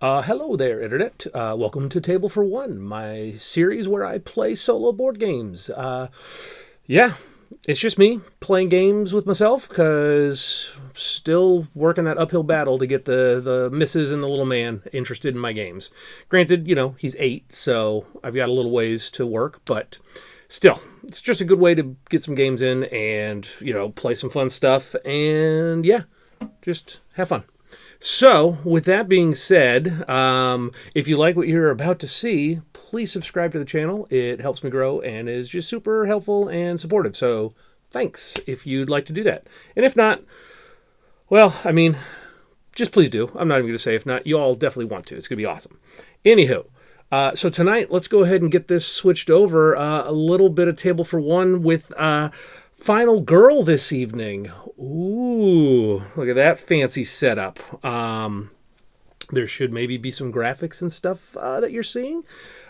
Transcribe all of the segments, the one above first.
Hello there, Internet. Welcome to Table for One, my series where I play solo board games. Yeah, it's just me playing games with myself because still working that uphill battle to get the missus and the little man interested in my games. Granted, he's 8, so I've got a little ways to work, but still, it's just a good way to get some games in and, play some fun stuff and, yeah, just have fun. So, with that being said, if you like what you're about to see, please subscribe to the channel. It helps me grow and is just super helpful and supportive. So, thanks if you'd like to do that. And if not, well, just please do. I'm not even going to say if not. You all definitely want to. It's going to be awesome. Anywho, so tonight, let's go ahead and get this switched over. A little bit of Table for One with Final Girl this evening. Ooh, look at that fancy setup. There should maybe be some graphics and stuff that you're seeing.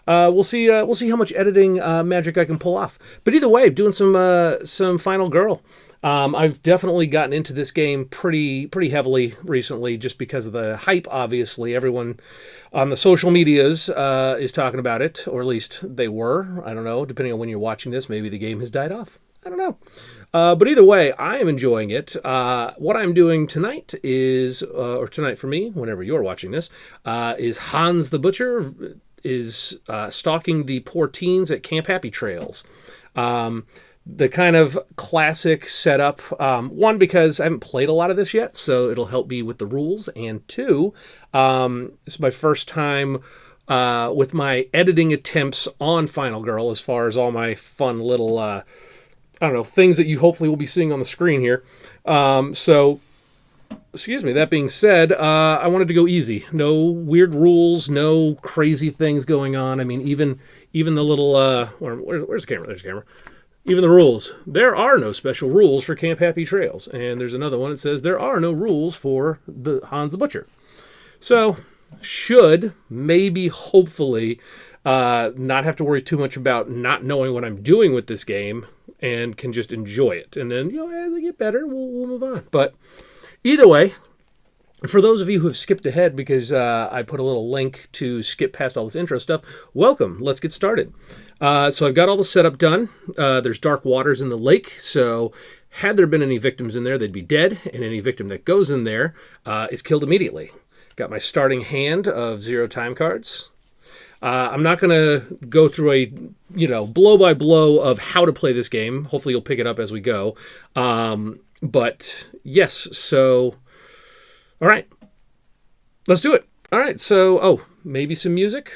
We'll see how much editing magic I can pull off. But either way, doing some Final Girl. I've definitely gotten into this game pretty heavily recently, just because of the hype. Obviously, everyone on the social medias is talking about it, or at least they were. I don't know. Depending on when you're watching this, maybe the game has died off. I don't know. But either way, I am enjoying it. What I'm doing tonight is, or tonight for me, whenever you're watching this, is Hans the Butcher is stalking the poor teens at Camp Happy Trails. The kind of classic setup. One, because I haven't played a lot of this yet, so it'll help me with the rules. And two, it's my first time with my editing attempts on Final Girl, as far as all my fun little things that you hopefully will be seeing on the screen here. So, excuse me, that being said, I wanted to go easy. No weird rules, no crazy things going on. Even the little, where's the camera? There's the camera. Even the rules. There are no special rules for Camp Happy Trails. And there's another one that says there are no rules for the Hans the Butcher. So, should, maybe, hopefully, not have to worry too much about not knowing what I'm doing with this game, and can just enjoy it. And then, as I get better, we'll move on. But either way, for those of you who have skipped ahead because I put a little link to skip past all this intro stuff, welcome. Let's get started. So I've got all the setup done. There's dark waters in the lake, so had there been any victims in there, they'd be dead, and any victim that goes in there is killed immediately. Got my starting hand of 0 time cards. I'm not going to go through a, blow by blow of how to play this game. Hopefully you'll pick it up as we go. But yes, so, all right, let's do it. All right, so, maybe some music.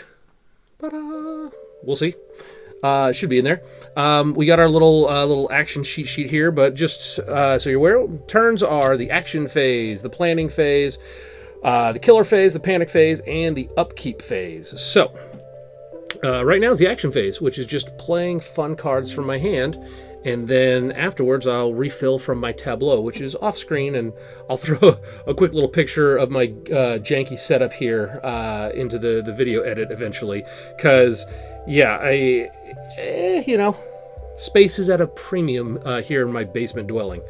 We'll see. Should be in there. We got our little action sheet here, but just so you're aware, turns are the action phase, the planning phase, the killer phase, the panic phase, and the upkeep phase. So, right now is the action phase, which is just playing fun cards from my hand, and then afterwards I'll refill from my tableau, which is off screen, and I'll throw a quick little picture of my janky setup here into the video edit eventually, because, yeah, space is at a premium here in my basement dwelling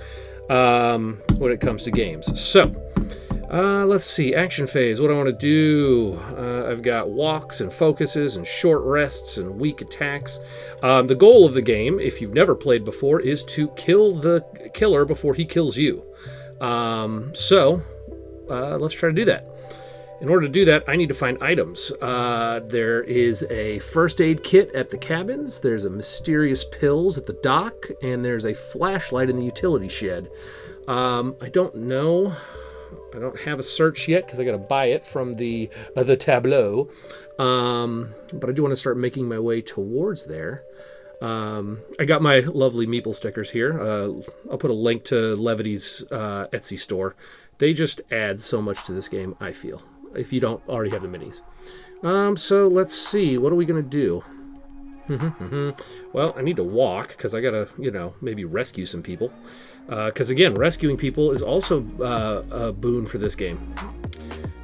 when it comes to games. So, let's see, action phase, what do I want to do? I've got walks and focuses and short rests and weak attacks. The goal of the game, if you've never played before, is to kill the killer before he kills you. So, let's try to do that. In order to do that, I need to find items. There is a first aid kit at the cabins, there's a mysterious pills at the dock, and there's a flashlight in the utility shed. I don't know. I don't have a search yet because I got to buy it from the tableau. But I do want to start making my way towards there. I got my lovely meeple stickers here. I'll put a link to Levity's Etsy store. They just add so much to this game, I feel, if you don't already have the minis. So let's see. What are we going to do? Well, I need to walk because I got to, maybe rescue some people. Because, again, rescuing people is also a boon for this game.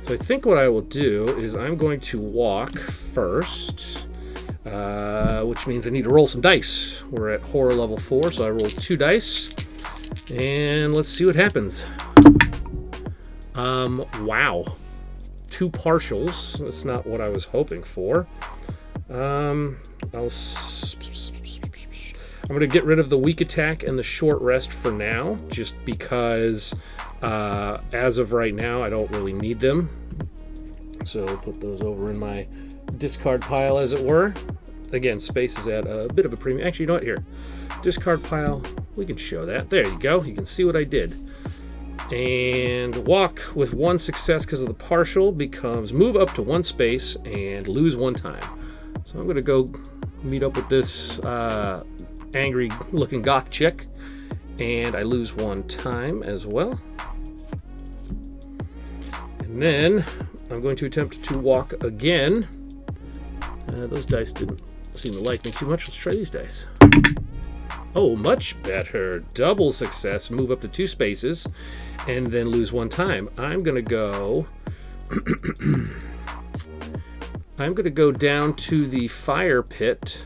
So I think what I will do is I'm going to walk first, which means I need to roll some dice. We're at horror level 4, so I roll 2 dice. And let's see what happens. Wow. 2 partials. That's not what I was hoping for. I'm going to get rid of the weak attack and the short rest for now, just because as of right now, I don't really need them. So put those over in my discard pile, as it were. Again, space is at a bit of a premium. Actually, you know what? Here, discard pile. We can show that. There you go. You can see what I did. And walk with 1 success because of the partial becomes move up to 1 space and lose 1 time. So I'm going to go meet up with this angry looking goth chick, and I lose 1 time as well. And then I'm going to attempt to walk again. Those dice didn't seem to like me too much. Let's try these dice. Oh, much better. Double success. Move up to 2 spaces and then lose 1 time. I'm going to go... I'm going to go down to the fire pit,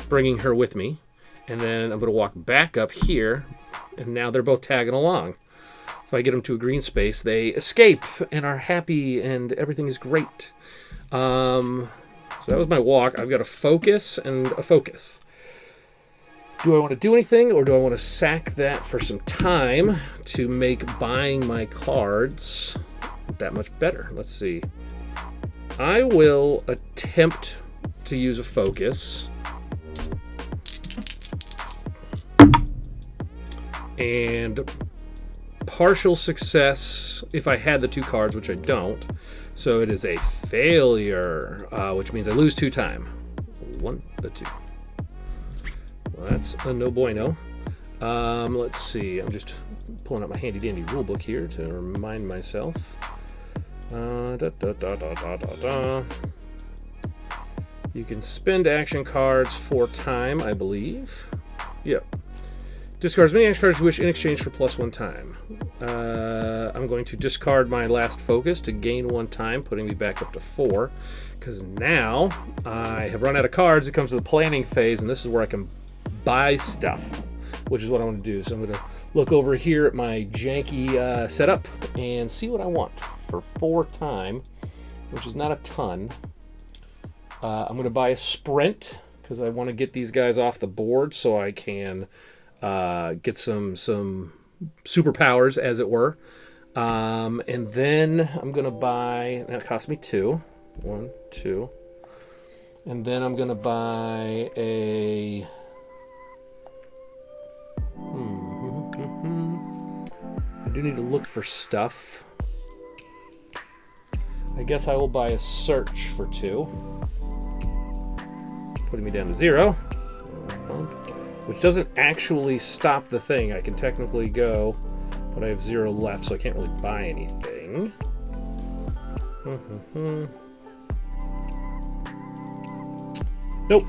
bringing her with me. And then I'm going to walk back up here. And now they're both tagging along. If I get them to a green space, they escape and are happy and everything is great. So that was my walk. I've got a focus and a focus. Do I want to do anything, or do I want to sack that for some time to make buying my cards that much better? Let's see. I will attempt to use a focus. And partial success if I had the 2 cards, which I don't. So it is a failure, which means I lose 2 time. 1, 2. Well, that's a no bueno. Let's see. I'm just pulling out my handy dandy rule book here to remind myself. You can spend action cards for time, I believe. Yep. Discard as many action cards as you wish in exchange for +1 time. I'm going to discard my last focus to gain 1 time, putting me back up to 4. Because now I have run out of cards. It comes to the planning phase, and this is where I can buy stuff, which is what I want to do. So I'm going to look over here at my janky setup and see what I want for 4 time, which is not a ton. I'm going to buy a sprint because I want to get these guys off the board so I can get some superpowers, as it were. And then I'm going to buy, that cost me 2. 1, 2. And then I'm going to buy a... I do need to look for stuff. I guess I will buy a search for 2. Putting me down to 0. Which doesn't actually stop the thing. I can technically go, but I have 0 left, so I can't really buy anything. Nope.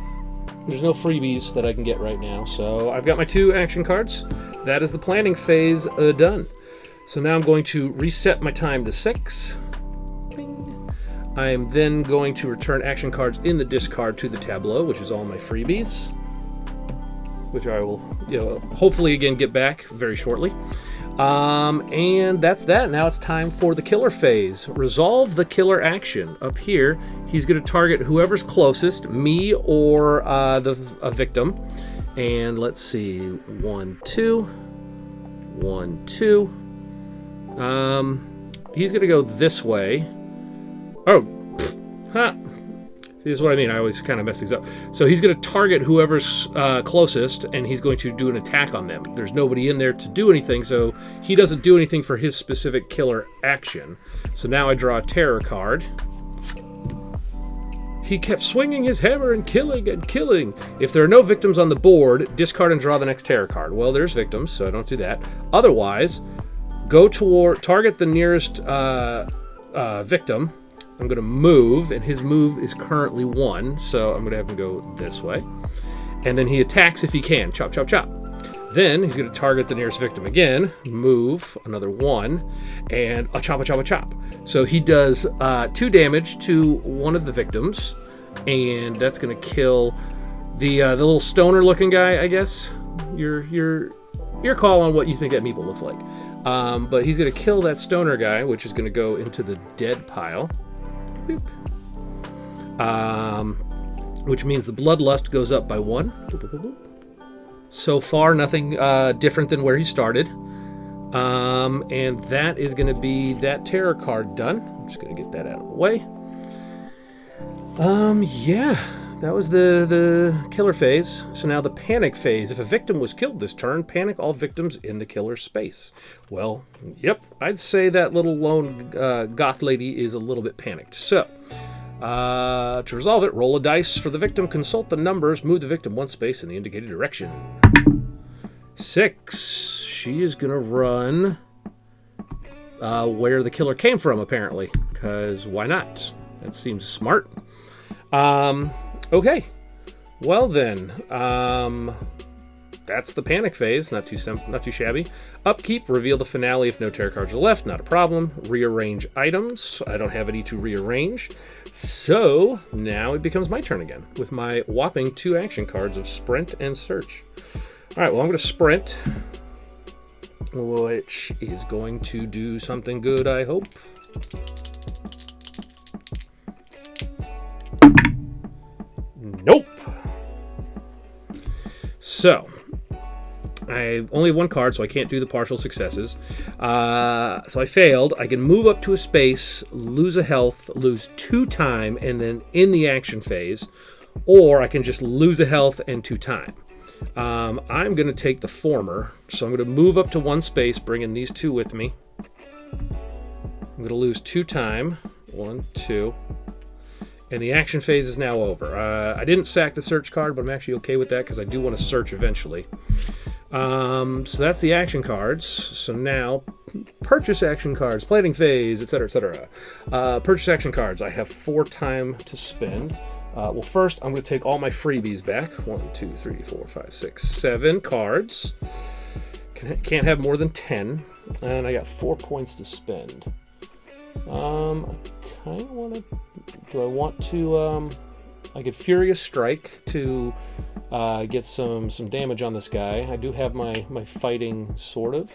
There's no freebies that I can get right now, so I've got my 2 action cards. That is the planning phase done. So now I'm going to reset my time to 6. Bing. I am then going to return action cards in the discard to the tableau, which is all my freebies, which I will, hopefully again get back very shortly. And that's that. Now it's time for the killer phase. Resolve the killer action. Up here, he's going to target whoever's closest, me or a victim. And let's see, 1, 2, 1, 2. He's going to go this way. Oh, ha. See, this is what I mean. I always kind of mess these up. So he's going to target whoever's closest, and he's going to do an attack on them. There's nobody in there to do anything, so he doesn't do anything for his specific killer action. So now I draw a terror card. He kept swinging his hammer and killing and killing. If there are no victims on the board, discard and draw the next terror card. Well, there's victims, so I don't do that. Otherwise, go toward target the nearest victim. I'm going to move, and his move is currently 1, so I'm going to have him go this way. And then he attacks if he can. Chop, chop, chop. Then he's going to target the nearest victim again, move, another 1, and a chop, a chop, a chop. So he does 2 damage to one of the victims, and that's going to kill the little stoner-looking guy, I guess. Your call on what you think that meeple looks like. But he's going to kill that stoner guy, which is going to go into the dead pile. Boop. Which means the bloodlust goes up by 1. Boop, boop, boop, boop. So far, nothing different than where he started. And that is going to be that terror card done. I'm just going to get that out of the way. Yeah, that was the killer phase. So now the panic phase. If a victim was killed this turn, panic all victims in the killer's space. Well, yep, I'd say that little lone goth lady is a little bit panicked. So, to resolve it, roll a dice for the victim, consult the numbers, move the victim 1 space in the indicated direction. 6. She is going to run where the killer came from, apparently, because why not? That seems smart. Okay. Well then, that's the panic phase. Not too shabby. Upkeep, reveal the finale if no tarot cards are left. Not a problem. Rearrange items. I don't have any to rearrange. So now it becomes my turn again with my whopping 2 action cards of sprint and search. All right. Well, I'm going to sprint, which is going to do something good, I hope. Nope. So, I only have 1 card, so I can't do the partial successes. So I failed. I can move up to a space, lose a health, lose 2 time, and then in the action phase. Or I can just lose a health and 2 time. I'm going to take the former. So I'm going to move up to 1 space, bringing these 2 with me. I'm going to lose 2 time. 1, 2. And the action phase is now over. I didn't sack the search card, but I'm actually okay with that because I do want to search eventually. So that's the action cards. So now, purchase action cards, planning phase, etc., etc. Purchase action cards. I have 4 time to spend. Well, first, I'm going to take all my freebies back. 1, 2, 3, 4, 5, 6, 7 cards. Can't have more than 10. And I got 4 points to spend. I kind of want to... Do I want to... I could Furious Strike to get some damage on this guy. I do have my fighting, sort of.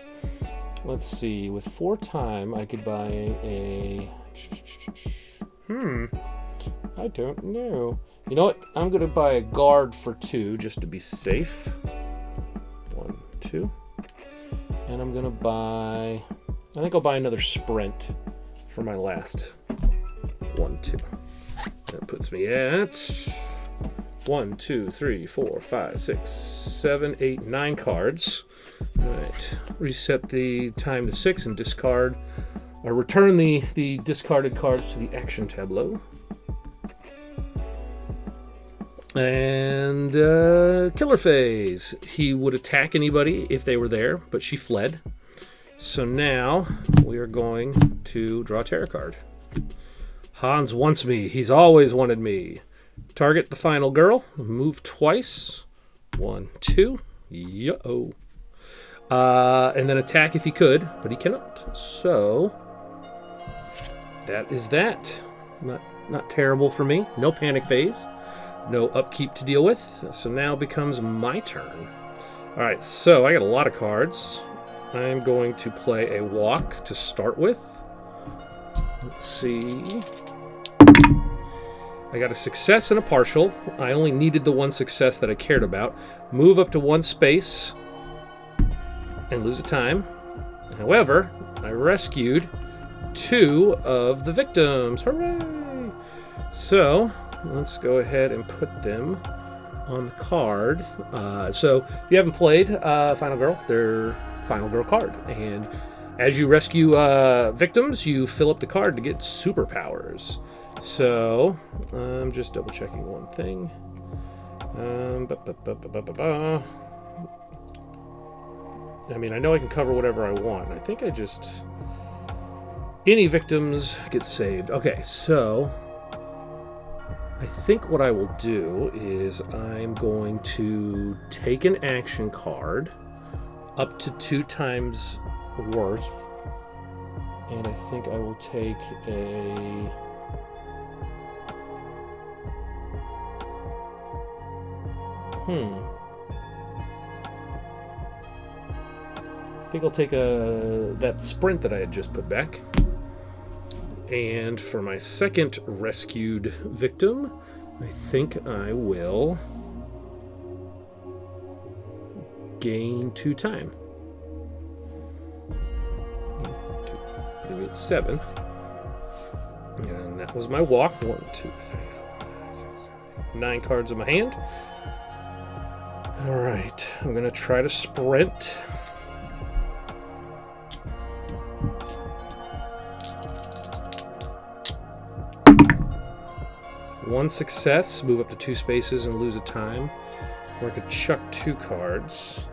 Let's see. With 4 time, I could buy a... I don't know. You know what? I'm going to buy a guard for 2 just to be safe. 1, 2. And I'm going to buy... I think I'll buy another sprint for my last 1, 2. That puts me at 1, 2, 3, 4, 5, 6, 7, 8, 9 cards. All right. Reset the time to 6 and discard or return the discarded cards to the action tableau. And killer phase. He would attack anybody if they were there, but she fled. So now we are going to draw a tarot card. Hans wants me. He's always wanted me. Target the final girl. Move twice. 1, 2. Yo. And then attack if he could, but he cannot. So that is that. Not terrible for me. No panic phase. No upkeep to deal with. So now becomes my turn. All right, so I got a lot of cards. I'm going to play a walk to start with. Let's see. I got a success and a partial. I only needed the 1 success that I cared about. Move up to 1 space and lose a time. However, I rescued 2 of the victims. Hooray! So let's go ahead and put them on the card. So if you haven't played Final Girl, they're Final Girl card. And as you rescue victims, you fill up the card to get superpowers. So I'm just double checking one thing. I mean, I know I can cover whatever I want. I think I just... Any victims get saved. Okay, so I think what I will do is I'm going to take an action card up to 2 times worth, and I think I will take a... I think I'll take that sprint that I had just put back. And for my second rescued victim, I think I will gain 2 time. Putting me at 7. And that was my walk. 1, 2, 3, 4, 5, 6, 7, 8, 9 cards in my hand. Alright, I'm going to try to sprint. One success, move up to 2 spaces and lose a time. Or I could chuck 2 cards.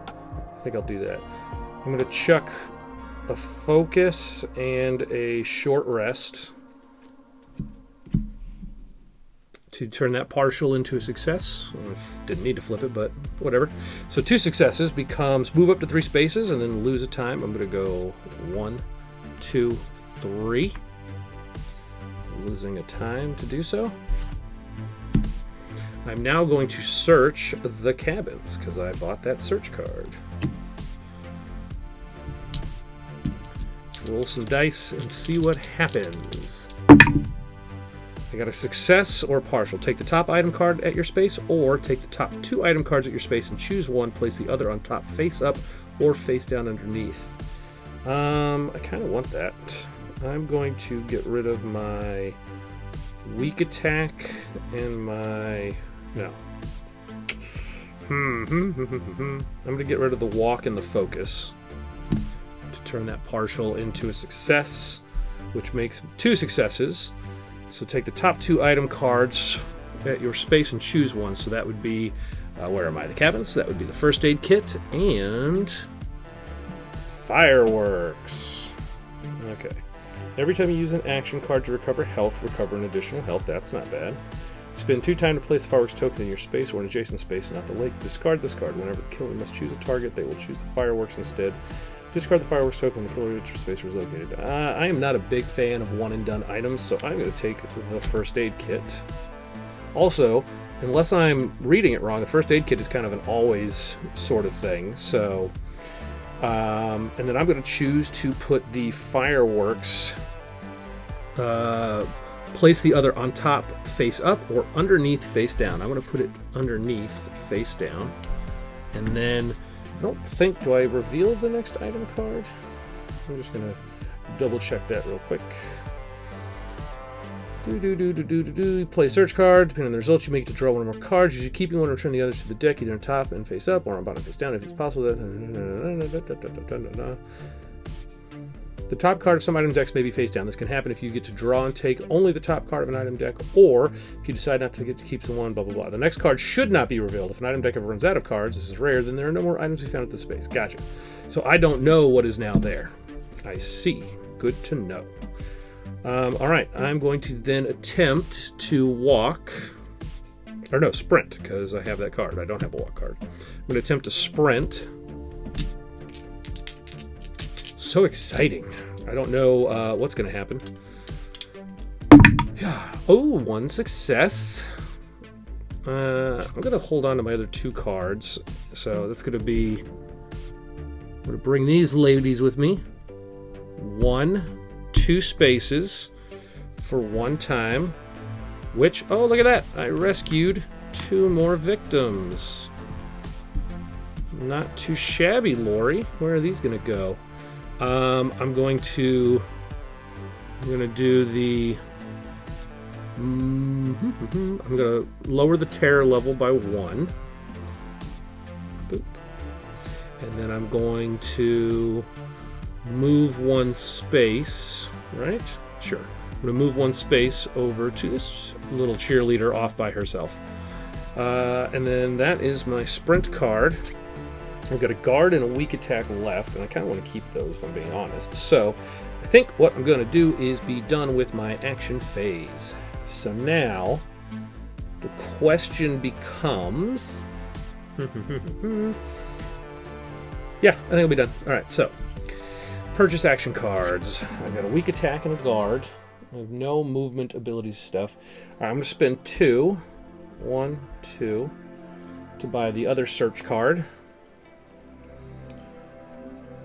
I think I'll do that. I'm going to chuck a focus and a short rest to turn that partial into a success. Didn't need to flip it, but whatever. So 2 successes becomes move up to 3 spaces and then lose a time. I'm going to go 1, 2, 3. Losing a time to do so. I'm now going to search the cabins because I bought that search card. Roll some dice and see what happens. I got a success or partial. Take the top item card at your space, or take the top 2 item cards at your space and choose one. Place the other on top, face up, or face down underneath. I kind of want that. I'm going to get rid of my weak attack and my... no. I'm going to get rid of the walk and the focus to turn that partial into a success, which makes 2 successes. So take the top 2 item cards at your space and choose one. So that would be, where am I? The cabins. So that would be the first aid kit and fireworks. Okay. Every time you use an action card to recover health, recover an additional health. That's not bad. Spend 2 time to place the fireworks token in your space or an adjacent space, not the lake. Discard this card. Whenever the killer must choose a target, they will choose the fireworks instead. Discard the fireworks token when the killer at your space was located. I am not a big fan of one-and-done items, so I'm going to take the first aid kit. Also, unless I'm reading it wrong, the first aid kit is kind of an always sort of thing. So, and then I'm going to choose to put the fireworks, place the other on top face up or underneath face down. I'm going to put it underneath face down. And then, I don't think, do I reveal the next item card? I'm just going to double check that real quick. Play search card. Depending on the results, you make it to draw one or more cards. You're keeping one and return the others to the deck, either on top and face up or on bottom face down if it's possible. The top card of some item decks may be face down. This can happen if you get to draw and take only the top card of an item deck, or if you decide not to get to keep the one, blah, blah, blah. The next card should not be revealed. If an item deck ever runs out of cards, this is rare, then there are no more items to be found at the space. Gotcha. So I don't know what is now there. I see. Good to know. All right, I'm going to then attempt to walk, or no, sprint, because I have that card. I don't have a walk card. I'm going to attempt to sprint. So exciting. I don't know what's going to happen. Oh, 1 success. I'm going to hold on to my other 2 cards. So that's going to be, I'm going to bring these ladies with me. 1, 2 spaces for 1 time, which, oh, look at that. I rescued 2 more victims. Not too shabby, Lori. Where are these going to go? I'm going to do the, I'm going to lower the terror level by 1. Boop. And then I'm going to move 1 space, right? Sure. I'm going to move 1 space over to this little cheerleader off by herself. And then that is my sprint card. I've got a guard and a weak attack left, and I kind of want to keep those if I'm being honest. So I think what I'm going to do is be done with my action phase. So now the question becomes... yeah, I think I'll be done. All right, so purchase action cards. I've got a weak attack and a guard. I have no movement abilities stuff. All right, I'm going to spend 2, 1, 2, to buy the other search card.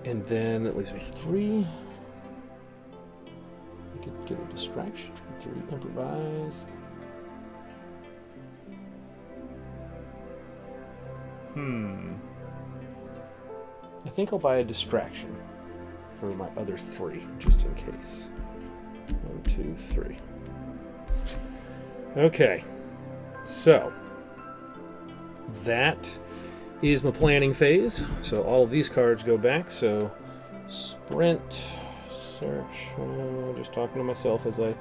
And then that leaves me 3. I could get a distraction. 3, improvise. I think I'll buy a distraction for my other 3, just in case. 1, 2, 3. Okay. So, that is my planning phase. So all of these cards go back. So sprint, search, just talking to myself as I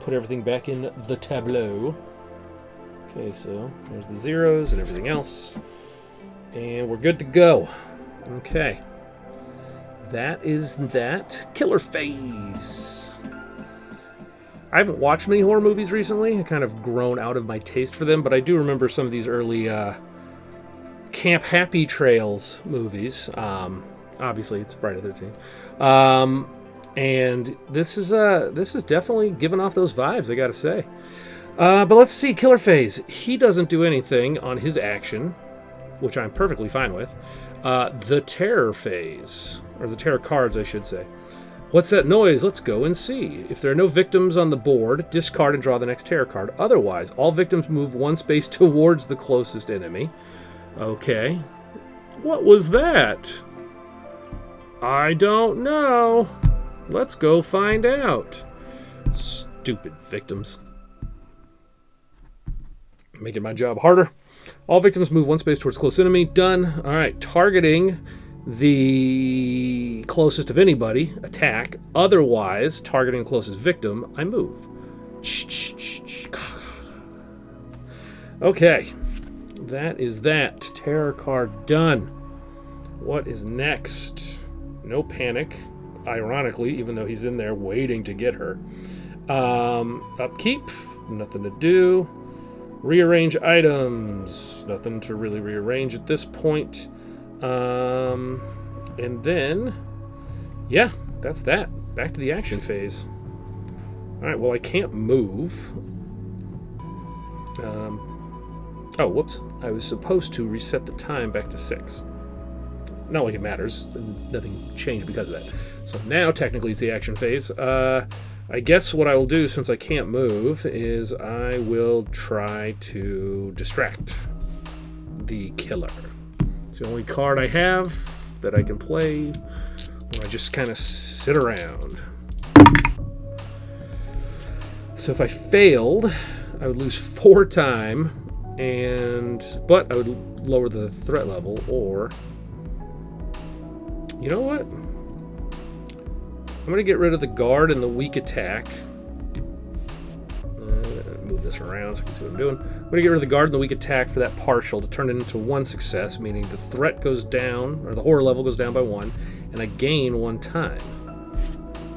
put everything back in the tableau. Okay, so there's the zeros and everything else. And we're good to go. Okay. That is that killer phase. I haven't watched many horror movies recently. I've kind of grown out of my taste for them, but I do remember some of these early Camp Happy Trails movies. Obviously, it's Friday the 13th. And this is definitely giving off those vibes, I gotta say. But let's see, killer phase. He doesn't do anything on his action, which I'm perfectly fine with. The terror phase, or the terror cards, I should say. What's that noise? Let's go and see. If there are no victims on the board, discard and draw the next terror card. Otherwise, all victims move 1 space towards the closest enemy. Okay. What was that? I don't know. Let's go find out. Stupid victims. Making my job harder. All victims move 1 space towards close enemy. Done. All right. Targeting the closest of anybody. Attack. Otherwise, targeting the closest victim, I move. Okay. That is that. Terror card done. What is next? No panic. Ironically, even though he's in there waiting to get her. Upkeep. Nothing to do. Rearrange items. Nothing to really rearrange at this point. And then, yeah, that's that. Back to the action phase. Alright, well, I can't move. Oh, whoops. I was supposed to reset the time back to 6. Not like it matters. Nothing changed because of that. So now, technically, it's the action phase. I guess what I will do, since I can't move, is I will try to distract the killer. It's the only card I have that I can play where I just kind of sit around. So if I failed, I would lose 4 time, but I would lower the threat level, or... You know what? I'm going to get rid of the guard and the weak attack. Move this around so you can see what I'm doing. I'm going to get rid of the guard and the weak attack for that partial to turn it into 1 success, meaning the threat goes down, or the horror level goes down by 1, and I gain 1 time,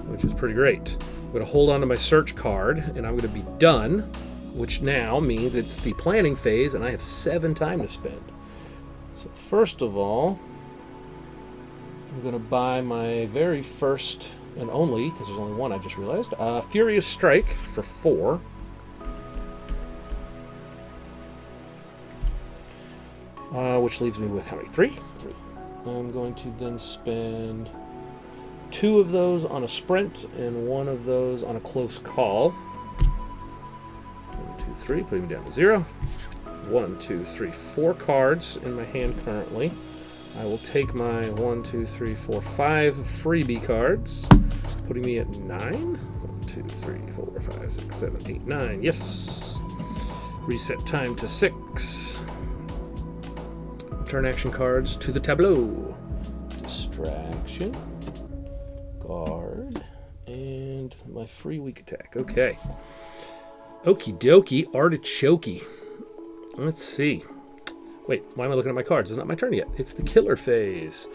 which is pretty great. I'm going to hold on to my search card, and I'm going to be done, which now means it's the planning phase, and I have 7 time to spend. So first of all, I'm going to buy my very first and only, because there's only 1, I just realized, Furious Strike for 4. Which leaves me with how many? 3? 3. I'm going to then spend 2 of those on a sprint and 1 of those on a close call. 1, 2, 3, putting me down to 0. 1, 2, 3, 4 cards in my hand currently. I will take my 1, 2, 3, 4, 5 freebie cards, putting me at 9. 1, 2, 3, 4, 5, 6, 7, 8, 9. Yes. Reset time to 6. Turn action cards to the tableau. Distraction. Guard. And my free weak attack. Okay. Okie dokie. Artichoke. Let's see. Wait, why am I looking at my cards? It's not my turn yet. It's the killer phase.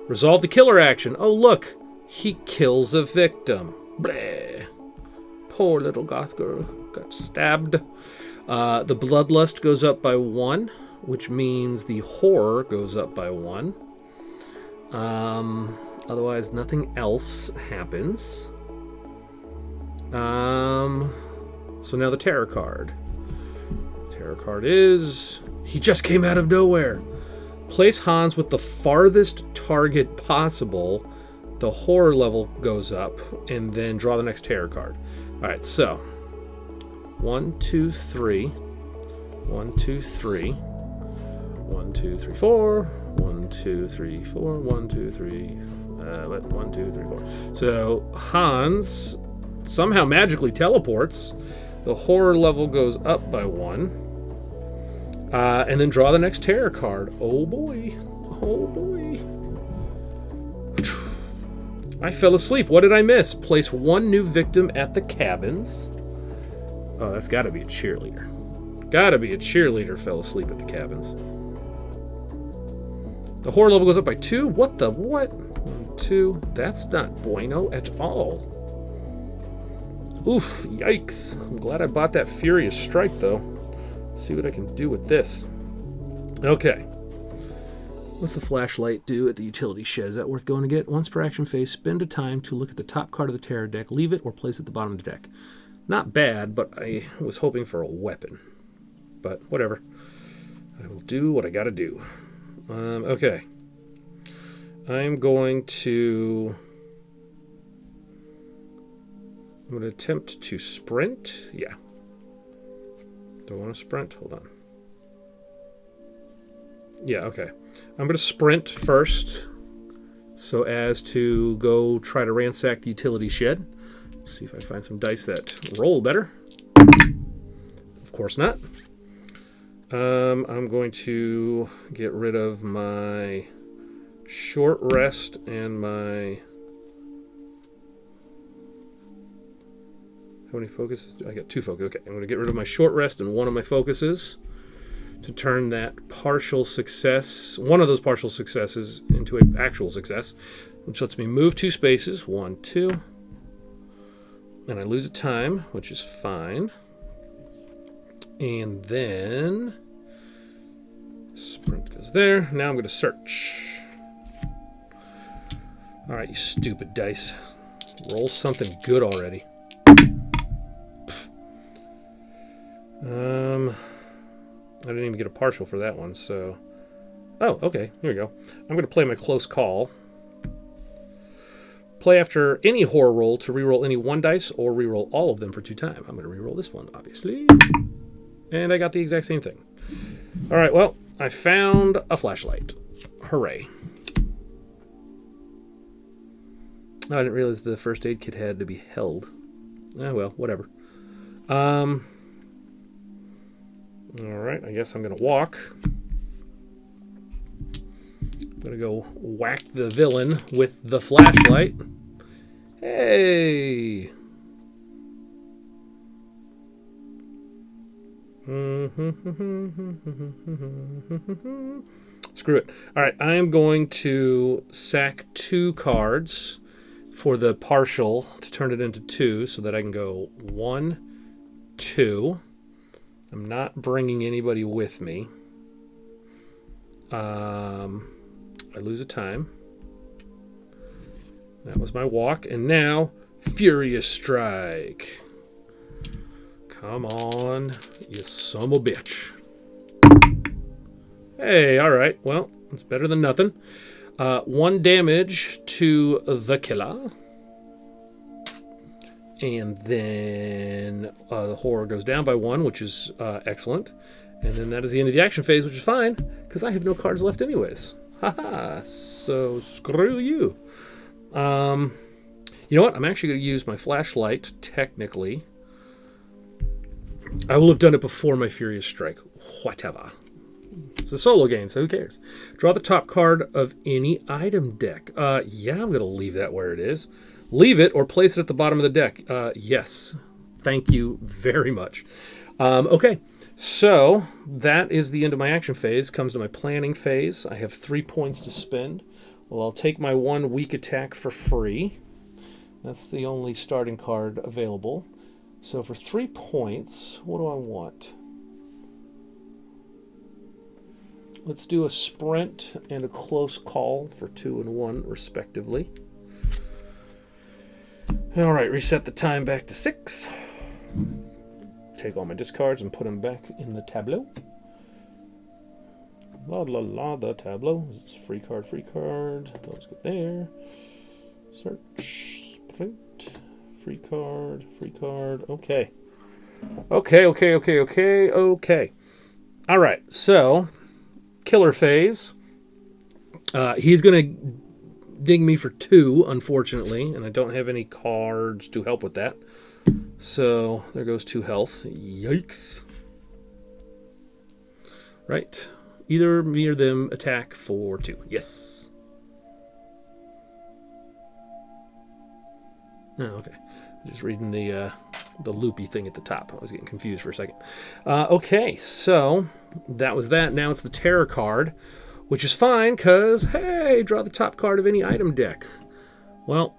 Resolve the killer action. Oh, look. He kills a victim. Bleh. Poor little goth girl got stabbed. The bloodlust goes up by 1, which means the horror goes up by 1. Otherwise, nothing else happens. So now the terror card. Terror card is... He just came out of nowhere. Place Hans with the farthest target possible the horror level goes up, and then draw the next terror card. All right, so 1, 2, 3, 1, 2, 3, 1, 2, 3, 4, 1, 2, 3, 4, 1, 2, 3, 1, 2, 3, 4. So Hans somehow magically teleports. The horror level goes up by 1. And then draw the next terror card. Oh boy. Oh boy. I fell asleep. What did I miss? Place 1 new victim at the cabins. Oh, that's got to be a cheerleader. Got to be a cheerleader fell asleep at the cabins. The horror level goes up by 2. What the what? 1, 2. That's not bueno at all. Oof, yikes. I'm glad I bought that Furious Strike, though. See what I can do with this. Okay. What's the flashlight do at the utility shed? Is that worth going to get? Once per action phase, spend a time to look at the top card of the terror deck, leave it, or place it at the bottom of the deck. Not bad, but I was hoping for a weapon. But whatever. I will do what I gotta do. Okay. I'm going to attempt to sprint. Yeah. Do I want to sprint? Hold on. Yeah, okay. I'm going to sprint first so as to go try to ransack the utility shed. See if I find some dice that roll better. Of course not. I'm going to get rid of my short rest and my... How many focuses? I got 2 focuses. Okay, I'm going to get rid of my short rest and one of my focuses to turn that partial success, one of those partial successes, into an actual success, which lets me move 2 spaces. 1, 2. And I lose a time, which is fine. And then sprint goes there. Now I'm going to search. All right, you stupid dice. Roll something good already. I didn't even get a partial for that one, so... Oh, okay, here we go. I'm going to play my close call. Play after any horror roll to reroll any 1 dice or reroll all of them for 2 times. I'm going to reroll this one, obviously. And I got the exact same thing. All right, well, I found a flashlight. Hooray. Oh, I didn't realize the first aid kit had to be held. Oh, well, whatever. Alright, I guess I'm going to walk. I'm going to go whack the villain with the flashlight. Hey! Screw it. Alright, I am going to sack 2 cards for the partial to turn it into 2 so that I can go 1, 2. I'm not bringing anybody with me. I lose a time. That was my walk. And now, Furious Strike. Come on, you son of a bitch. Hey, alright. Well, it's better than nothing. 1 damage to the killer. And then the horror goes down by 1, which is excellent. And then that is the end of the action phase, which is fine, because I have no cards left anyways. Haha, so screw you. You know what? I'm actually going to use my flashlight, technically. I will have done it before my Furious Strike. Whatever. It's a solo game, so who cares? Draw the top card of any item deck. Yeah, I'm going to leave that where it is. Leave it or place it at the bottom of the deck. Yes. Thank you very much. Okay, so that is the end of my action phase. Comes to my planning phase. I have 3 points to spend. Well, I'll take my 1 weak attack for free. That's the only starting card available. So for 3 points, what do I want? Let's do a sprint and a close call for 2 and 1, respectively. All right, reset the time back to 6. Take all my discards and put them back in the tableau. La la la, the tableau. This is free card, free card. Those go there. Search, sprint, free card, okay. Okay. All right, so killer phase. He's going to ding me for 2, unfortunately, and I don't have any cards to help with that. So there goes 2 health. Yikes. Right. Either me or them attack for 2. Yes. Oh, okay. Just reading the loopy thing at the top. I was getting confused for a second. Okay, so that was that. Now it's the terror card, which is fine because, hey, draw the top card of any item deck. Well,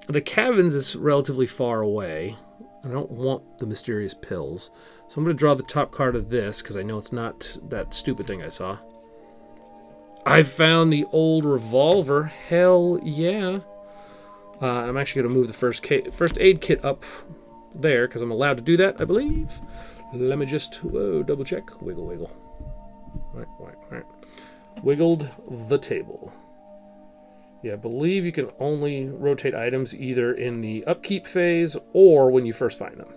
the cabins is relatively far away. I don't want the mysterious pills. So I'm going to draw the top card of this because I know it's not that stupid thing I saw. I found the old revolver. Hell yeah. I'm actually going to move the first aid kit up there because I'm allowed to do that, I believe. Let me just double check. Wiggle. All right. Wiggled the table. Yeah, I believe you can only rotate items either in the upkeep phase or when you first find them.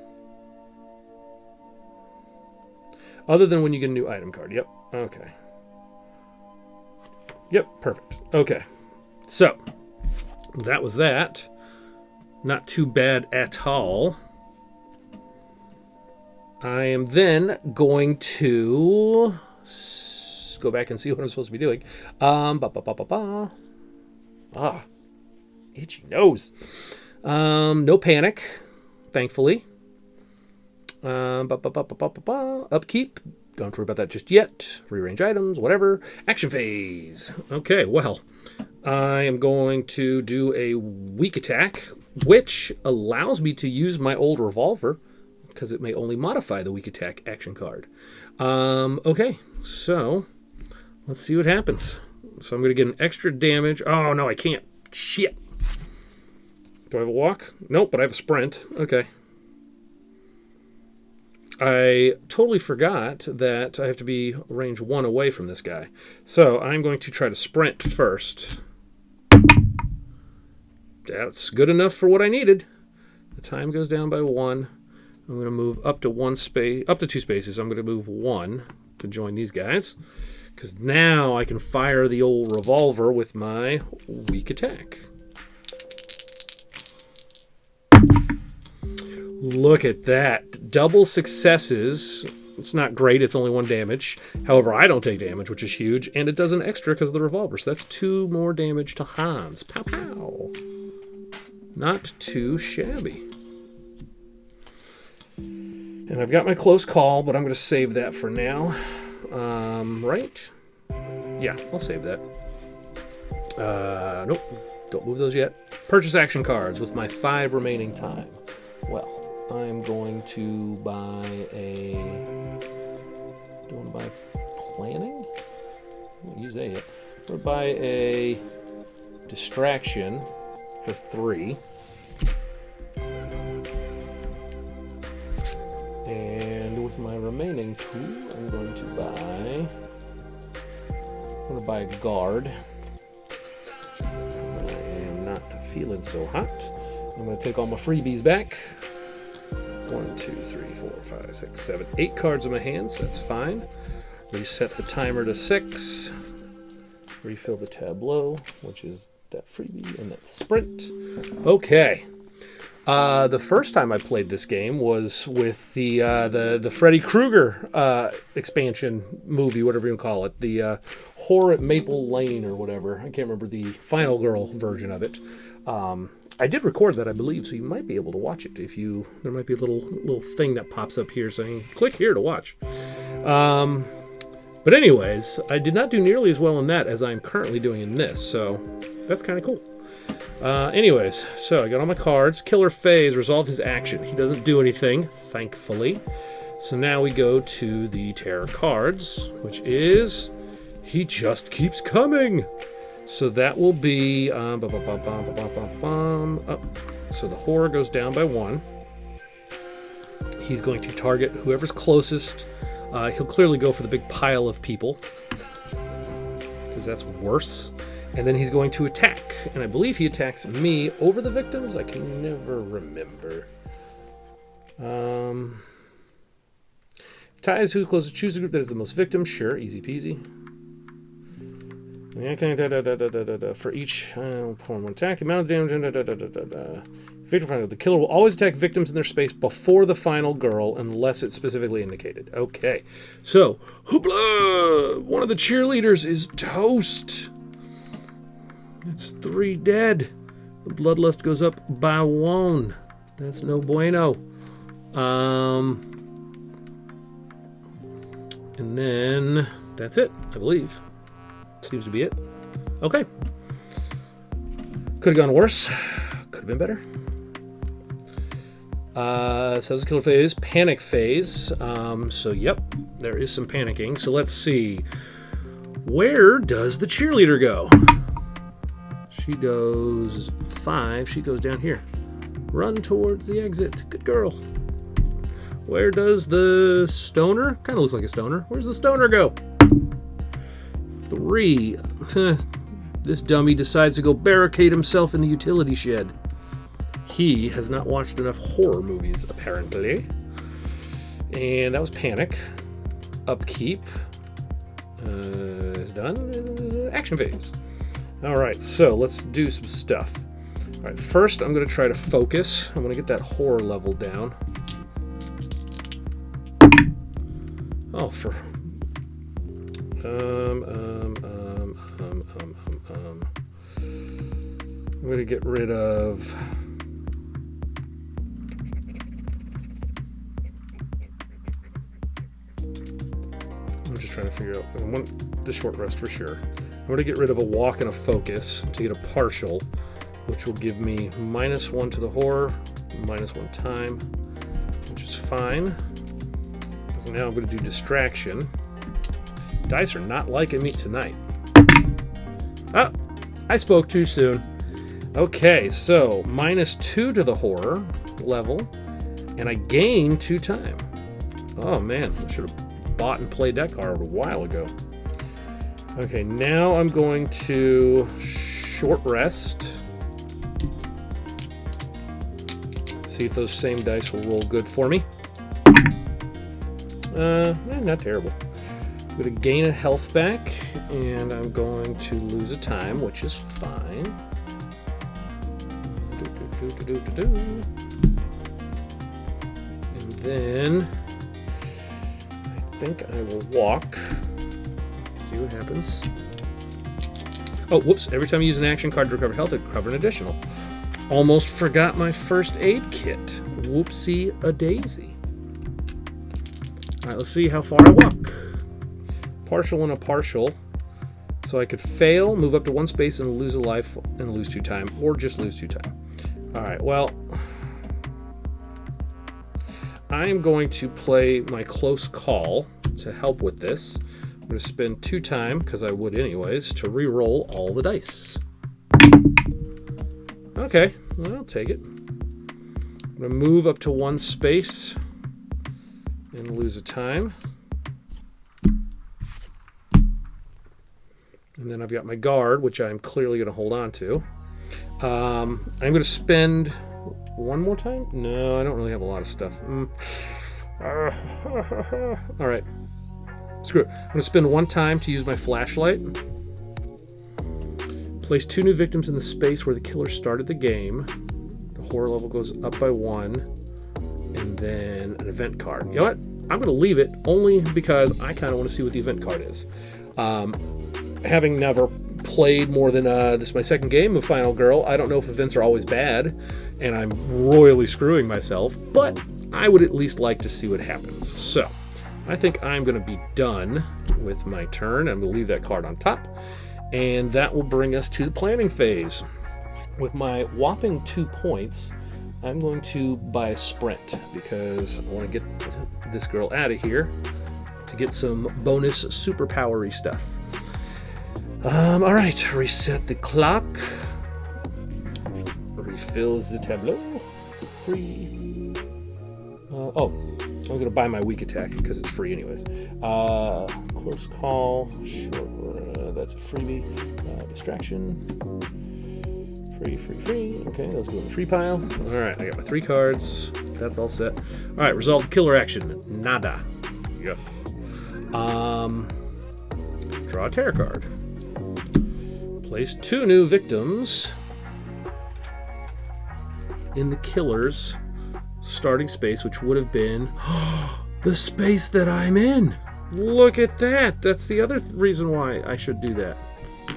Other than when you get a new item card. Yep. Okay. Yep, perfect. Okay. So, that was that. Not too bad at all. I am then going to go back and see what I'm supposed to be doing. Itchy nose. No panic, thankfully. Upkeep. Don't have to worry about that just yet. Rearrange items, whatever. Action phase. Okay, well, I am going to do a weak attack, which allows me to use my old revolver because it may only modify the weak attack action card. Okay, so let's see what happens. So I'm going to get an extra damage. Oh, no, I can't. Shit. Do I have a walk? Nope, but I have a sprint. Okay. I totally forgot that I have to be range 1 away from this guy. So I'm going to try to sprint first. That's good enough for what I needed. The time goes down by 1. I'm going to move up to 2 spaces. I'm going to move 1 to join these guys. Because now I can fire the old revolver with my weak attack. Look at that. Double successes. It's not great. It's only 1 damage. However, I don't take damage, which is huge. And it does an extra because of the revolver. So that's 2 more damage to Hans. Pow, pow. Not too shabby. And I've got my close call, but I'm going to save that for now. Right? Yeah, I'll save that. Nope. Don't move those yet. Purchase action cards with my 5 remaining time. Well, I'm going to buy a... Do I want to buy planning? I won't use that yet. I'm going to buy a distraction for 3. And with my remaining 2, I'm going to buy a guard. Because I am not feeling so hot. I'm going to take all my freebies back. 1, 2, 3, 4, 5, 6, 7, 8 cards in my hand, so that's fine. Reset the timer to 6. Refill the tableau, which is that freebie and that sprint. Okay. The first time I played this game was with the Freddy Krueger expansion movie, whatever you call it, the Horror at Maple Lane or whatever. I can't remember the Final Girl version of it. I did record that, I believe, so you might be able to watch it if you. There might be a little thing that pops up here saying "click here to watch." But anyways, I did not do nearly as well in that as I'm currently doing in this, so that's kind of cool. Anyways, so I got all my cards. Killer Phase resolved his action. He doesn't do anything, thankfully. So now we go to the Terror cards, which is he just keeps coming. So that will be so the horror goes down by 1. He's going to target whoever's closest. He'll clearly go for the big pile of people because that's worse. And then he's going to attack. and I believe he attacks me over the victims. I can never remember. Ties who closest, choose the group that is the most victims. Sure, easy peasy. For each perform one attack, the amount of damage. The killer will always attack victims in their space before the final girl, unless it's specifically indicated. Okay, so hoopla! One of the cheerleaders is toast. That's 3 dead. The bloodlust goes up by 1. That's no bueno. And then that's it, I believe. Seems to be it. Okay. Could have gone worse. Could have been better. So this killer phase, panic phase. So yep, there is some panicking. So let's see. Where does the cheerleader go? She goes 5. She goes down here. Run towards the exit. Good girl. Where does the stoner? Kind of looks like a stoner. Where's the stoner go? 3. This dummy decides to go barricade himself in the utility shed. He has not watched enough horror movies, apparently. And that was panic. Upkeep is done. Action phase. All right, so let's do some stuff. All right, first I'm going to try to focus. I'm going to get that horror level down. Oh, for... I'm going to get rid of... I'm just trying to figure out... I want the short rest for sure. I'm going to get rid of a walk and a focus to get a partial, which will give me -1 to the horror, -1 time, which is fine. So now I'm going to do distraction. Dice are not liking me tonight. Ah, I spoke too soon. Okay, so -2 to the horror level, and I gain 2 time. Oh man, I should have bought and played that card a while ago. Okay, now I'm going to short rest. See if those same dice will roll good for me. Not terrible. I'm going to gain a health back, and I'm going to lose a time, which is fine. And then I think I will walk. See what happens. Oh, whoops. Every time you use an action card to recover health, it recover an additional. Almost forgot my first aid kit. Whoopsie-a-daisy. All right, let's see how far I walk. Partial and a partial. So I could fail, move up to 1 space, and lose a life, and lose 2 time, or just lose 2 time. All right, well, I am going to play my close call to help with this. I'm going to spend 2 time, because I would anyways, to re-roll all the dice. Okay, well, I'll take it. I'm going to move up to 1 space and lose a time. And then I've got my guard, which I'm clearly going to hold on to. I'm going to spend 1 more time? No, I don't really have a lot of stuff. All right. Screw it. I'm going to spend 1 time to use my flashlight. Place 2 new victims in the space where the killer started the game. The horror level goes up by 1. And then an event card. You know what? I'm going to leave it only because I kind of want to see what the event card is. Having never played more than this is my 2nd game of Final Girl, I don't know if events are always bad, and I'm royally screwing myself, but I would at least like to see what happens. So, I think I'm going to be done with my turn. I'm going to leave that card on top, and that will bring us to the planning phase. With my whopping 2 points, I'm going to buy a sprint, because I want to get this girl out of here to get some bonus superpowery stuff. All right, reset the clock. Refills the tableau. Free. I was gonna buy my weak attack because it's free anyways. Close call. Short. That's a freebie. Distraction. Free. Okay, let's go in the free pile. All right, I got my 3 cards. That's all set. All right, resolve the killer action. Nada. Yes. Draw a terror card. Place 2 new victims in the killer's starting space, which would have been the space that I'm in. Look at that. That's the other reason why I should do that.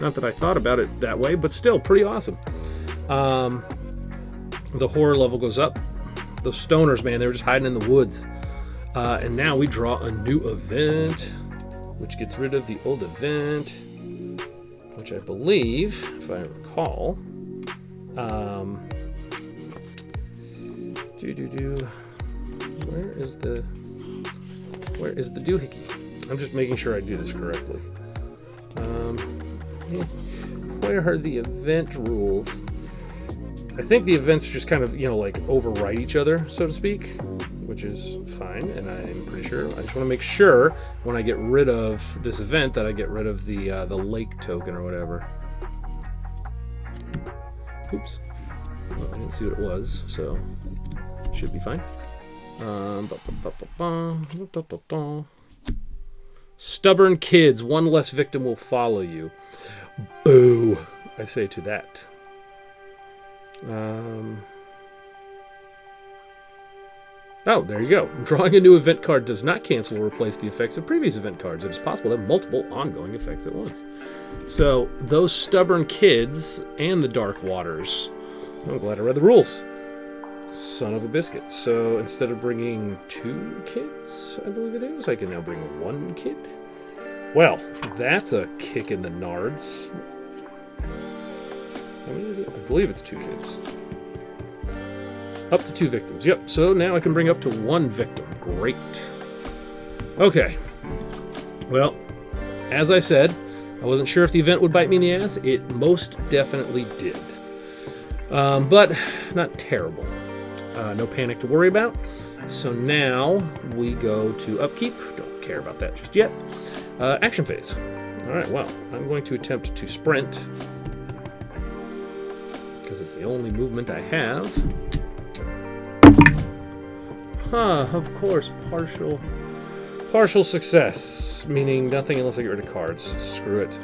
Not that I thought about it that way, but still pretty awesome. The horror level goes up. Those stoners, man, they were just hiding in the woods. And now we draw a new event, which gets rid of the old event, which I believe, if I recall, where is the doohickey? I'm just making sure I do this correctly. Where are the event rules? I think the events just kind of, like overwrite each other, so to speak, which is fine, and I'm pretty sure. I just want to make sure when I get rid of this event that I get rid of the lake token or whatever. Oops. Well, I didn't see what it was, so it should be fine. Stubborn kids, 1 less victim will follow you. Boo, I say to that. Oh, there you go. Drawing a new event card does not cancel or replace the effects of previous event cards. It is possible to have multiple ongoing effects at once. So, those stubborn kids and the dark waters. I'm glad I read the rules. Son of a biscuit. So, instead of bringing 2 kids, I believe it is, I can now bring 1 kid. Well, that's a kick in the nards. How many is it? I believe it's 2 kids. Up to 2 victims. Yep, so now I can bring up to 1 victim. Great. Okay. Well, as I said, I wasn't sure if the event would bite me in the ass. It most definitely did. But not terrible. No panic to worry about. So now we go to upkeep. Don't care about that just yet. Action phase. Alright, well, I'm going to attempt to sprint, because it's the only movement I have. Of course, partial success, meaning nothing unless I get rid of cards. Screw it.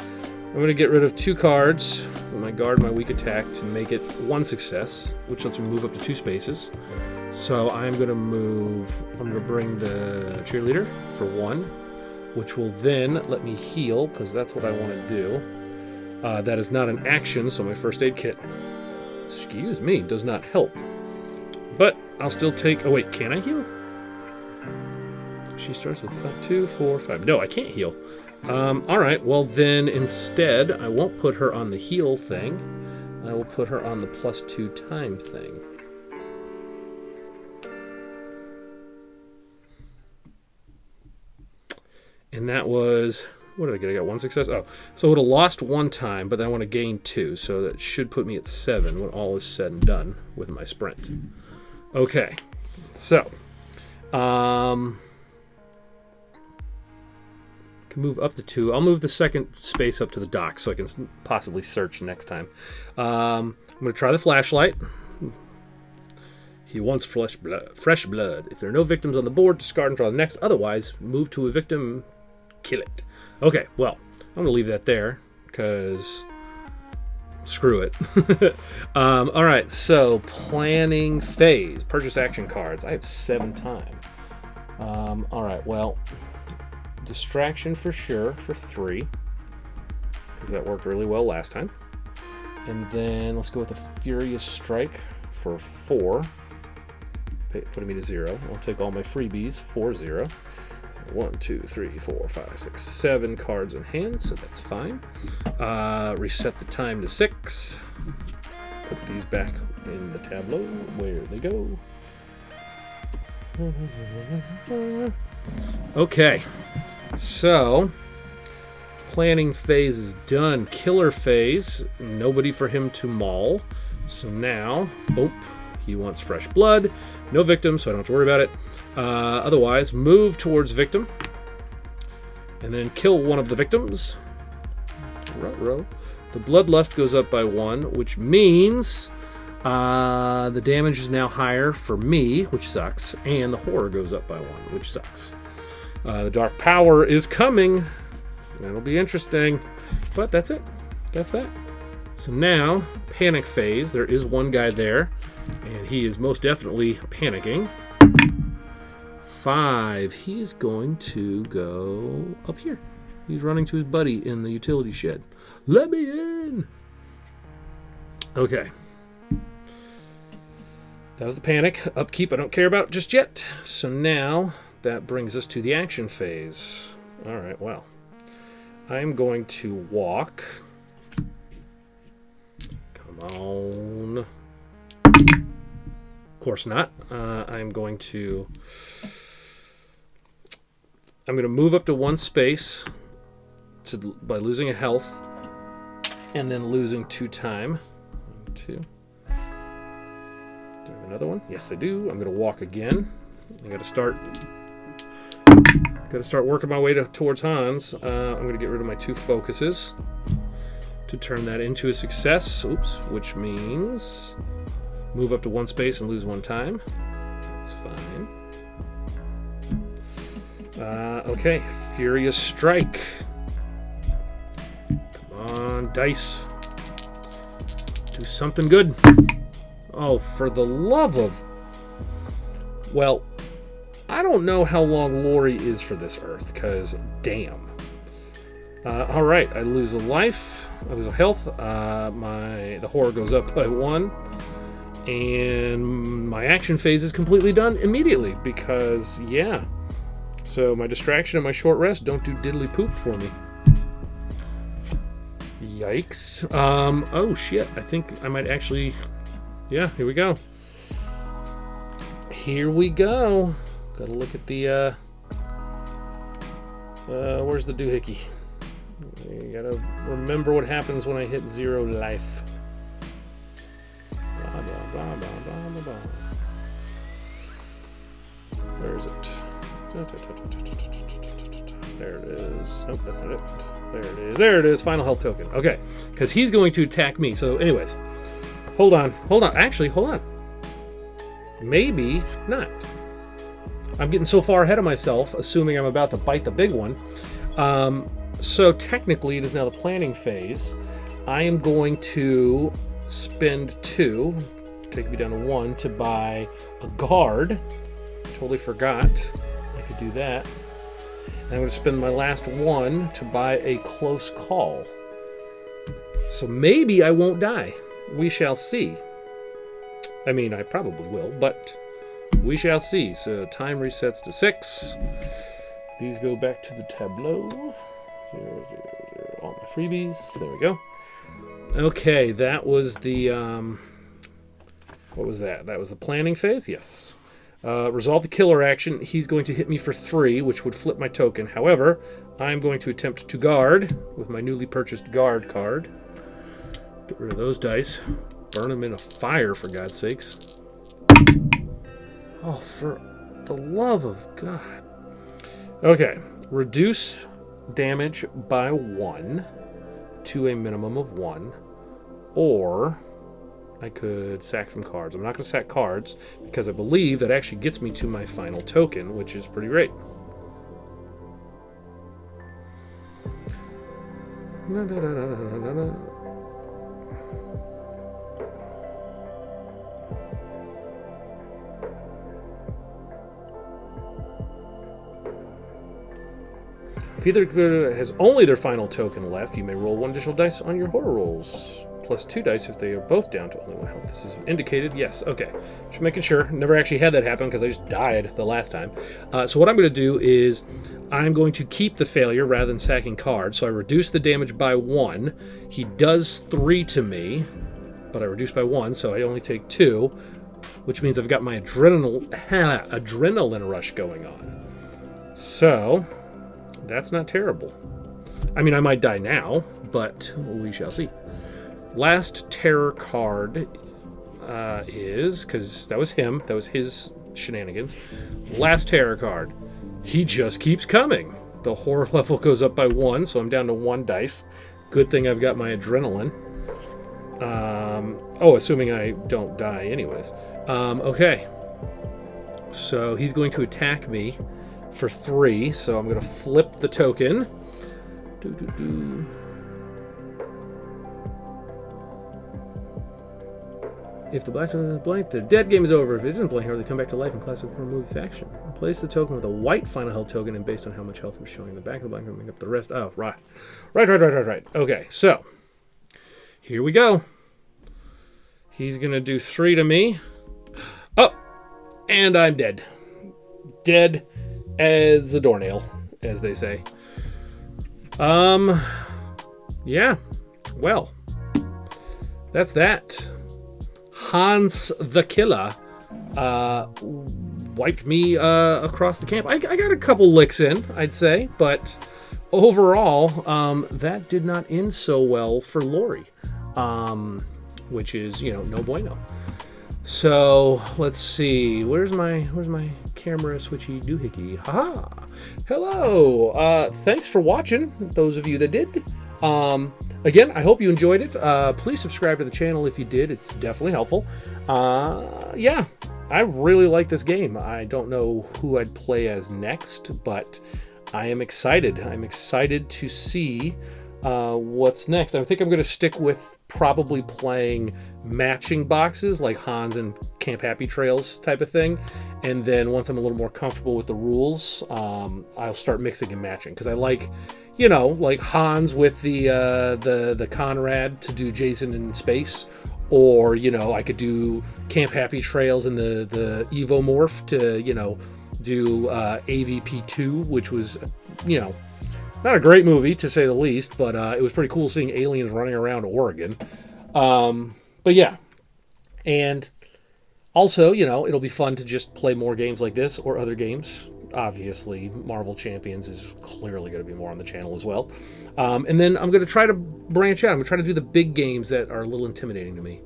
I'm going to get rid of 2 cards with my guard, my weak attack, to make it 1 success, which lets me move up to 2 spaces. So I'm going to bring the cheerleader for 1, which will then let me heal, because that's what I want to do. That is not an action, so my first aid kit, excuse me, does not help. But I'll still take... Oh, wait, can I heal? She starts with 2, 4, 5. No, I can't heal. Alright, well then instead, I won't put her on the heal thing. I will put her on the +2 time thing. And that was... What did I get? I got 1 success? Oh, so I would have lost 1 time, but then I want to gain 2, so that should put me at 7 when all is said and done with my sprint. Okay, so... can move up to 2. I'll move the second space up to the dock so I can possibly search next time. I'm going to try the flashlight. He wants fresh blood. If there are no victims on the board, discard and draw the next. Otherwise, move to a victim, kill it. Okay, well, I'm going to leave that there, because screw it. All right, so planning phase. Purchase action cards. I have 7 time. All right, well, distraction for sure for 3, because that worked really well last time. And then let's go with the Furious Strike for 4, putting me to 0. I'll take all my freebies, 4-0. So 1, 2, 3, 4, 5, 6, 7 cards in hand, so that's fine. Reset the time to 6. Put these back in the tableau where they go. Okay, so planning phase is done. Killer phase, nobody for him to maul. So now, boop, he wants fresh blood. No victim, so I don't have to worry about it. Otherwise, move towards victim. And then kill one of the victims. Ruh-roh. The The Bloodlust goes up by 1, which means the damage is now higher for me, which sucks, and the Horror goes up by 1, which sucks. The Dark Power is coming. That'll be interesting. But that's it. That's that. So now, Panic Phase. There is one guy there, and he is most definitely panicking. 5. He is going to go up here. He's running to his buddy in the utility shed. Let me in! Okay. That was the panic. Upkeep I don't care about just yet. So now, that brings us to the action phase. Alright, well. I'm going to walk. Come on. Of course not. I'm going to move up to 1 space by losing a health and then losing 2 time. 1, 2. Do I have another one? Yes, I do. I'm going to walk again. I got to start working my way towards Hans. I'm going to get rid of my 2 focuses to turn that into a success. Oops, which means move up to 1 space and lose 1 time. That's fine. Okay, Furious Strike. Come on, dice. Do something good. Oh, for the love of... Well, I don't know how long Lori is for this Earth, because damn. Alright, I lose a life. I lose a health. The Horror goes up by 1. And my action phase is completely done immediately, because, yeah. So my distraction and my short rest don't do diddly poop for me. Yikes. Oh shit, I think I might actually... Yeah, here we go. Here we go. Gotta look at the, where's the doohickey? You gotta remember what happens when I hit 0 life. Blah, blah, blah, blah, blah, blah, blah. Where is it? There it is. Nope, that's not it. There it is. There it is. Final health token. Okay, because he's going to attack me. So anyways, hold on. Actually, hold on. Maybe not. I'm getting so far ahead of myself, assuming I'm about to bite the big one. So technically, it is now the planning phase. I am going to spend 2, take me down to 1, to buy a guard. Totally forgot I could do that. And I'm going to spend my last 1 to buy a close call. So maybe I won't die. We shall see. I mean, I probably will, but we shall see. So time resets to 6. These go back to the tableau. 0, 0, 0. All my freebies. There we go. Okay, that was the... what was that? That was the planning phase? Yes. Resolve the killer action. He's going to hit me for 3, which would flip my token. However, I'm going to attempt to guard with my newly purchased guard card. Get rid of those dice. Burn them in a fire, for God's sakes. Oh, for the love of God. Okay. Reduce damage by 1 to a minimum of 1. Or I could sack some cards. I'm not going to sack cards because I believe that actually gets me to my final token, which is pretty great. If either has only their final token left, you may roll 1 additional dice on your horror rolls. Plus 2 dice if they are both down to only 1 health. This is indicated. Yes. Okay. Just making sure. Never actually had that happen because I just died the last time. So what I'm going to do is I'm going to keep the failure rather than sacking cards. So I reduce the damage by 1. He does 3 to me, but I reduce by 1, so I only take 2, which means I've got my adrenaline rush going on. So that's not terrible. I mean, I might die now, but we shall see. Last terror card is, because that was him, that was his shenanigans. Last terror card. He just keeps coming. The horror level goes up by 1, so I'm down to 1 dice. Good thing I've got my adrenaline. Oh, assuming I don't die anyways. Okay. So he's going to attack me for 3. So I'm going to flip the token. If the black token is blank, the dead game is over. If it isn't blank, they come back to life and class up remove faction. Replace the token with a white final health token, and based on how much health was showing in the back of the blank, make up the rest. Oh, right. Right. Okay, so here we go. He's going to do 3 to me. Oh, and I'm dead. Dead as the doornail, as they say. Yeah. Well, that's that. Hans the Killer wiped me across the camp. I got a couple licks in, I'd say, but overall, that did not end so well for Lori, which is, no bueno. So let's see. Where's my camera switchy doohickey? Haha! Hello. Thanks for watching. Those of you that did. Again, I hope you enjoyed it. Please subscribe to the channel if you did. It's definitely helpful. Yeah, I really like this game. I don't know who I'd play as next, but I am excited. I'm excited to see what's next. I think I'm going to stick with probably playing matching boxes like Hans and Camp Happy Trails type of thing. And then once I'm a little more comfortable with the rules, I'll start mixing and matching, because I like, like Hans with the Conrad to do Jason in space, or I could do Camp Happy Trails and the Evomorph to do AVP2, which was not a great movie to say the least, but it was pretty cool seeing aliens running around Oregon. But yeah, and also it'll be fun to just play more games like this or other games. Obviously, Marvel Champions is clearly going to be more on the channel as well. And then I'm going to try to branch out. I'm going to try to do the big games that are a little intimidating to me.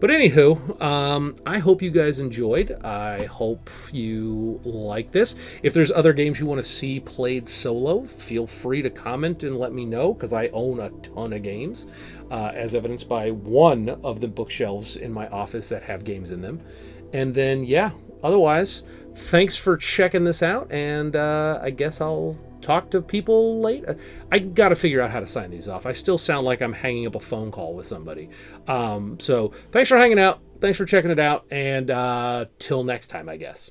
But anywho, I hope you guys enjoyed. I hope you like this. If there's other games you want to see played solo, feel free to comment and let me know, because I own a ton of games, as evidenced by one of the bookshelves in my office that have games in them. And then, yeah, otherwise, thanks for checking this out, and I guess I'll talk to people later. I got to figure out how to sign these off. I still sound like I'm hanging up a phone call with somebody. So thanks for hanging out. Thanks for checking it out, and till next time, I guess.